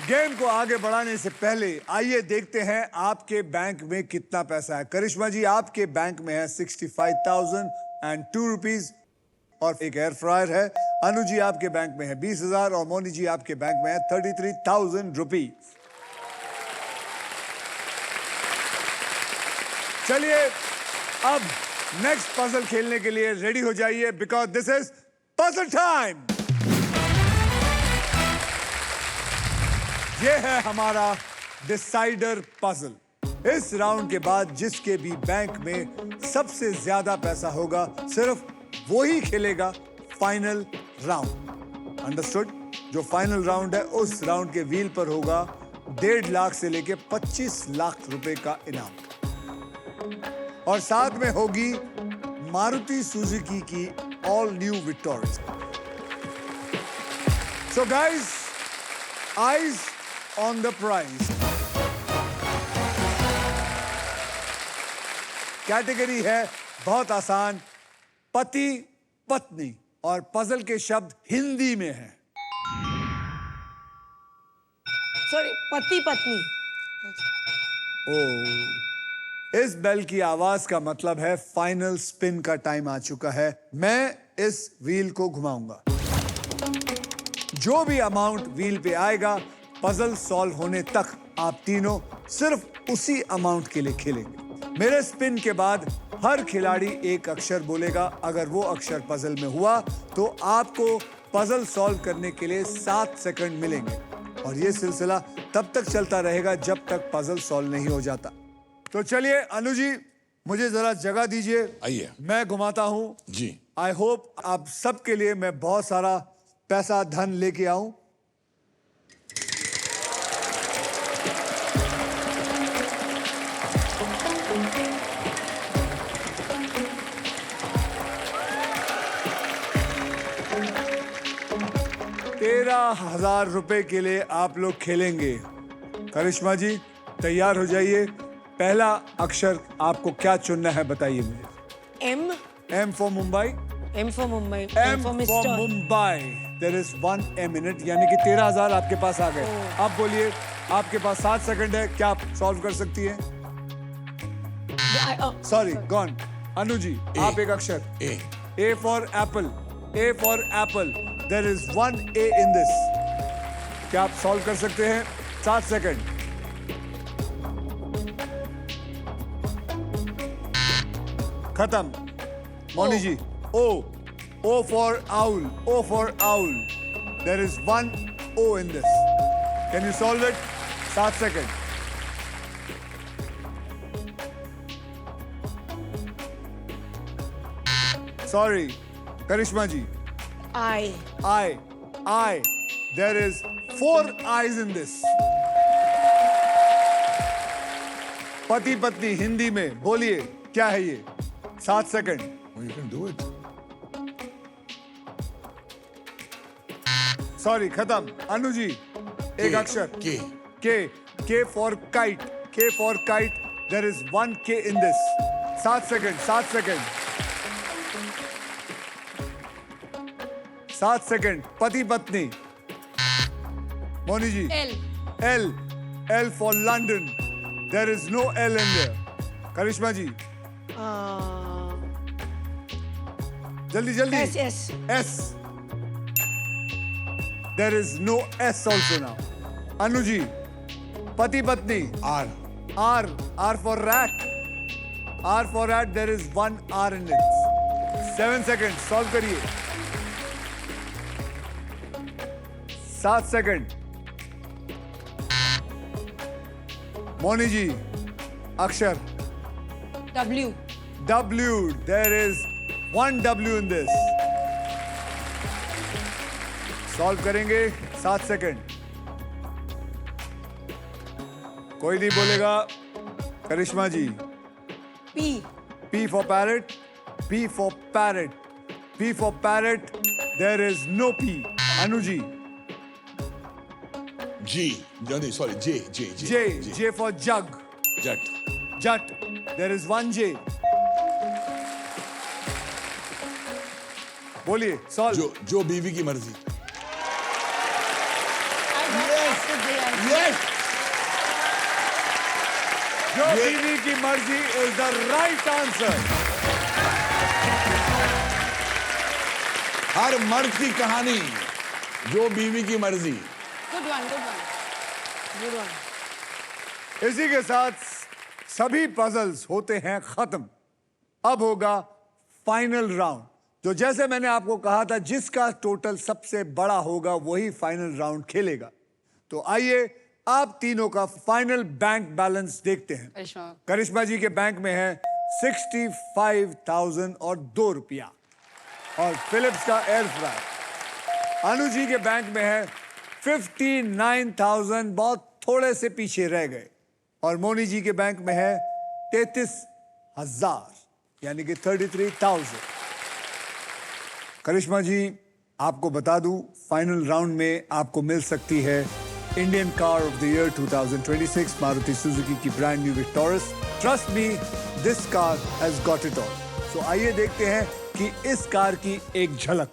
Game को आगे बढ़ाने से पहले आइए देखते हैं आपके बैंक में कितना पैसा है। करिश्मा जी, आपके बैंक में है 65,002 रुपीज और एक एयर फ्रायर है। अनु जी, आपके बैंक में है 20,000 और मोनी जी, आपके बैंक में है 33,000 रुपीज। चलिए अब नेक्स्ट पजल खेलने के लिए रेडी हो जाइए, because this is puzzle time. ये है हमारा डिसाइडर पजल। इस राउंड के बाद जिसके भी बैंक में सबसे ज्यादा पैसा होगा सिर्फ वो ही खेलेगा फाइनल राउंड। अंडरस्टूड? जो फाइनल राउंड है उस राउंड के व्हील पर होगा 1.5 लाख से लेके 25 लाख रुपए का इनाम और साथ में होगी मारुति सुजुकी की all new Victoria. So guys, eyes on the prize. Category है बहुत आसान, पति पत्नी, और पजल के शब्द हिंदी में हैं। सॉरी, पति पत्नी। ओ, इस बेल की आवाज का मतलब है फाइनल स्पिन का टाइम आ चुका है। मैं इस व्हील को घुमाऊंगा। जो भी अमाउंट व्हील पे आएगा, पजल सॉल्व होने तक आप तीनों सिर्फ उसी अमाउंट के लिए खेलेंगे। मेरे स्पिन के बाद हर खिलाड़ी एक अक्षर बोलेगा। अगर वो अक्षर पजल में हुआ तो आपको पजल सॉल्व करने के लिए 7 सेकंड मिलेंगे और ये सिलसिला तब तक चलता रहेगा जब तक पजल सॉल्व नहीं हो जाता। तो चलिए अनु जी, मुझे जरा जगह दीजिए। आइए, मैं घुमाता हूं जी। आई होप आप सबके लिए मैं बहुत सारा पैसा धन लेके आऊं। ₹13,000 के लिए आप लोग खेलेंगे। करिश्मा जी, तैयार हो जाइए। पहला अक्षर आपको क्या चुनना है बताइए मुझे। M. M for Mumbai. M for Mumbai. M for Mumbai. There is 1 minute, यानी कि 13,000 आपके पास आ गए। अब बोलिए, आपके पास 7 सेकंड है, क्या आप सॉल्व कर सकती हैं? Sorry, gone. अनु जी, आप एक अक्षर। A for apple. A for apple. There is 1 A in this. क्या आप सॉल्व कर सकते हैं? 7 सेकंड। खत्म। मोनी जी, ओ। O for owl. O for owl. There is 1 O in this. Can you solve it? 7 seconds. Sorry, Karishma ji. I. There is 4 I's in this. पति पत्नी हिंदी में बोलिए, क्या है ये? 7 second. You can do it. Sorry, खत्म। अनु जी, एक अक्षर। K for kite. K for kite. There is 1 K in this. 7 second. 7 second. पति पत्नी। Moni ji. L for London. There is no L in there. Karishma ji, जल्दी। S. There is no S also now. Anu ji, pati patni. R for rat. R for rat. There is 1 R in it. 7 seconds. Solve करिए. 7 seconds. Moni जी, अक्षर। W. There is 1 W in this. Solve करेंगे। 7 second. कोई नहीं बोलेगा। करिश्मा जी। P for parrot. P for parrot. P for parrot. There is no P. Anu ji. J for jug. Jut. There is 1 J. बोलिए, solve. जो बीवी की मर्जी। Yes. Yes जो बीवी की मर्जी इज द राइट आंसर। हर मर्द की कहानी, जो बीवी की मर्जी। Good one, good one, good one. इसी के साथ सभी पजल्स होते हैं खत्म। अब होगा फाइनल राउंड, जो जैसे मैंने आपको कहा था जिसका टोटल सबसे बड़ा होगा वही फाइनल राउंड खेलेगा। तो आइए आप तीनों का फाइनल बैंक बैलेंस देखते हैं। करिश्मा जी के बैंक में है 65,000 और 2 रुपया, और फिलिप्स का एयर फ्रायर। अनु जी के बैंक में है 59,000, बहुत थोड़े से पीछे रह गए। और मोनी जी के बैंक में है 33,000, यानी कि 33,000। करिश्मा जी, आपको बता दूं, फाइनल राउंड में आपको मिल सकती है Indian car of the year 2026 Maruti Suzuki की brand new Victoris. Trust me, this car has got it all. So आइए देखते हैं कि इस कार की एक झलक।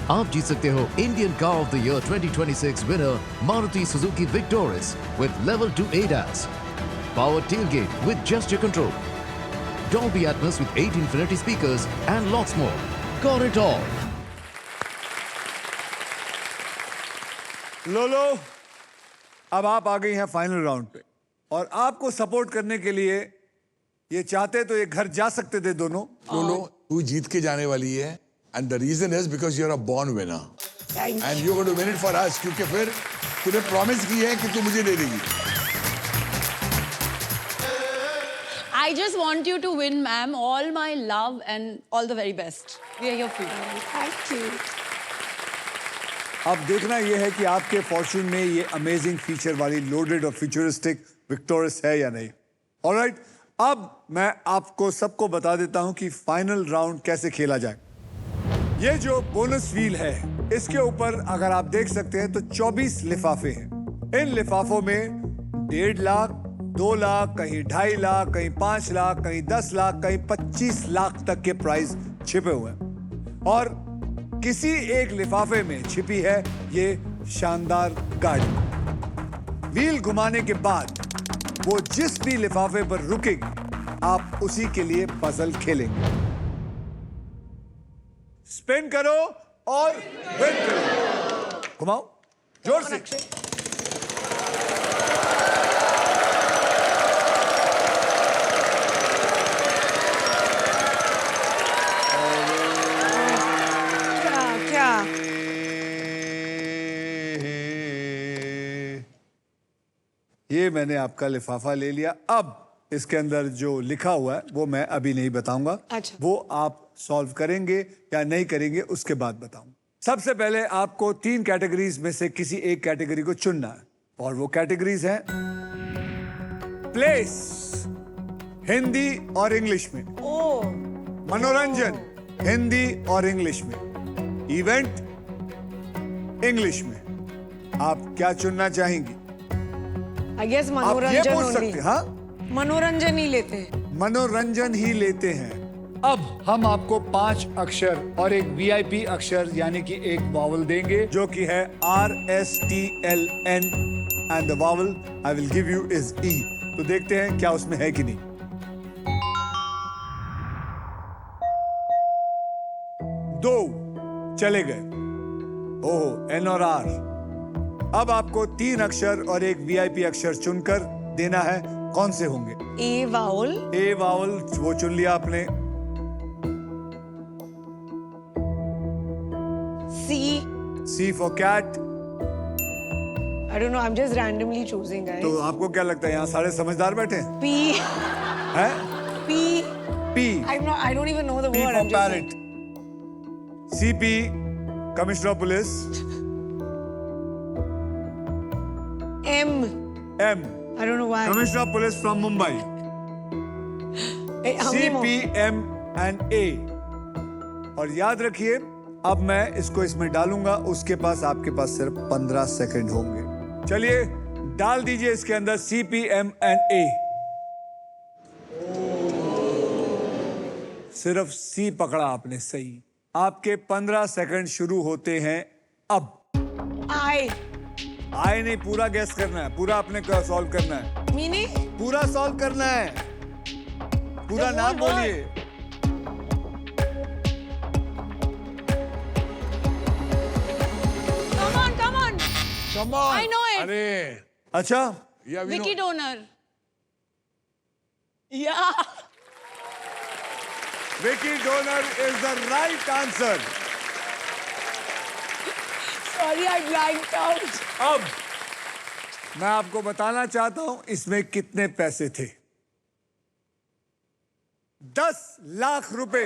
आप जीत सकते हो Indian car of the year 2026 winner Maruti Suzuki Victoris with level 2 ADAS, power tailgate with gesture control, Dolby Atmos with 8 infinity speakers and lots more. Got it all. लोलो, अब आप आ गई हैं फाइनल राउंड पे, और आपको सपोर्ट करने के लिए ये चाहते तो ये घर जा सकते थे दोनों। लोलो, तू जीत के जाने वाली है, and the reason is because you are a born winner and you going to win it for us, क्योंकि फिर तूने प्रॉमिस की है कि तू मुझे दे देगी। I just want you to win, ma'am. All my love and all the very best. We are here for you. Thank you. अब देखना यह है कि आपके फॉर्च्यून में ये अमेजिंग फीचर वाली लोडेड और फ्यूचरिस्टिक विक्टोरस है या नहीं। ऑलराइट, अब मैं आपको सबको बता देता हूं कि फाइनल राउंड कैसे खेला जाए। ये जो बोनस व्हील है, इसके ऊपर अगर आप देख सकते हैं तो 24 लिफाफे हैं। इन लिफाफों में 1.5 लाख, 2 लाख, कहीं 2.5 लाख, कहीं 5 लाख, कहीं 10 लाख, कहीं 25 लाख तक के प्राइस छिपे हुए हैं। और किसी एक लिफाफे में छिपी है ये शानदार गाड़ी। व्हील घुमाने के बाद वो जिस भी लिफाफे पर रुकेगी, आप उसी के लिए पजल खेलेंगे। स्पिन करो और विन करो। घुमाओ जोर से। क्या? ये मैंने आपका लिफाफा ले लिया। अब इसके अंदर जो लिखा हुआ है वो मैं अभी नहीं बताऊंगा। अच्छा। वो आप सॉल्व करेंगे या नहीं करेंगे उसके बाद बताऊंगा। सबसे पहले आपको 3 कैटेगरीज में से किसी एक कैटेगरी को चुनना है, और वो कैटेगरीज हैं प्लेस, हिंदी और इंग्लिश में, ओ, मनोरंजन, हिंदी और इंग्लिश में, इवेंट, इंग्लिश में। आप क्या चुनना चाहेंगी? I guess आप ये मनोरंजन पूछ only. सकते हैं। हाँ, मनोरंजन ही लेते हैं। मनोरंजन ही लेते हैं। अब हम आपको 5 अक्षर और एक VIP अक्षर यानी कि एक वावल देंगे, जो कि है RSTLN, and the vowel I will give you is E। तो देखते हैं क्या उसमें है कि नहीं। दो चले गए। ओह, N और R। अब आपको 3 अक्षर और एक VIP अक्षर चुनकर देना है। कौन से होंगे? ए वाउल, ए वावल वो चुन लिया आपने। C for cat। I don't know, I'm just randomly choosing, guys. तो आपको क्या लगता है यहाँ सारे समझदार बैठे हैं? P, हैं? P I don't even know the P word. for I'm just parrot। CP commissioner police. M, M I don't know why. Commissioner police from Mumbai. Hey, how many more? CPM and A। और याद रखिए, अब मैं इसको इसमें डालूंगा, उसके पास आपके पास सिर्फ 15 सेकंड होंगे। चलिए डाल दीजिए इसके अंदर CPM and A। सिर्फ C पकड़ा आपने सही। आपके 15 सेकंड शुरू होते हैं अब। I, आए नहीं, पूरा गेस करना है, पूरा अपने को सॉल्व करना है, Meaning? पूरा सॉल्व करना है, पूरा The नाम whole word. बोलिए। Come on, come on. Come on. I know it. अरे अच्छा, yeah, we Vicky know. Donor. Yeah. Vicky donor is the right answer. Sorry, I blanked out. अब मैं आपको बताना चाहता हूं इसमें कितने पैसे थे। 10 लाख रुपए।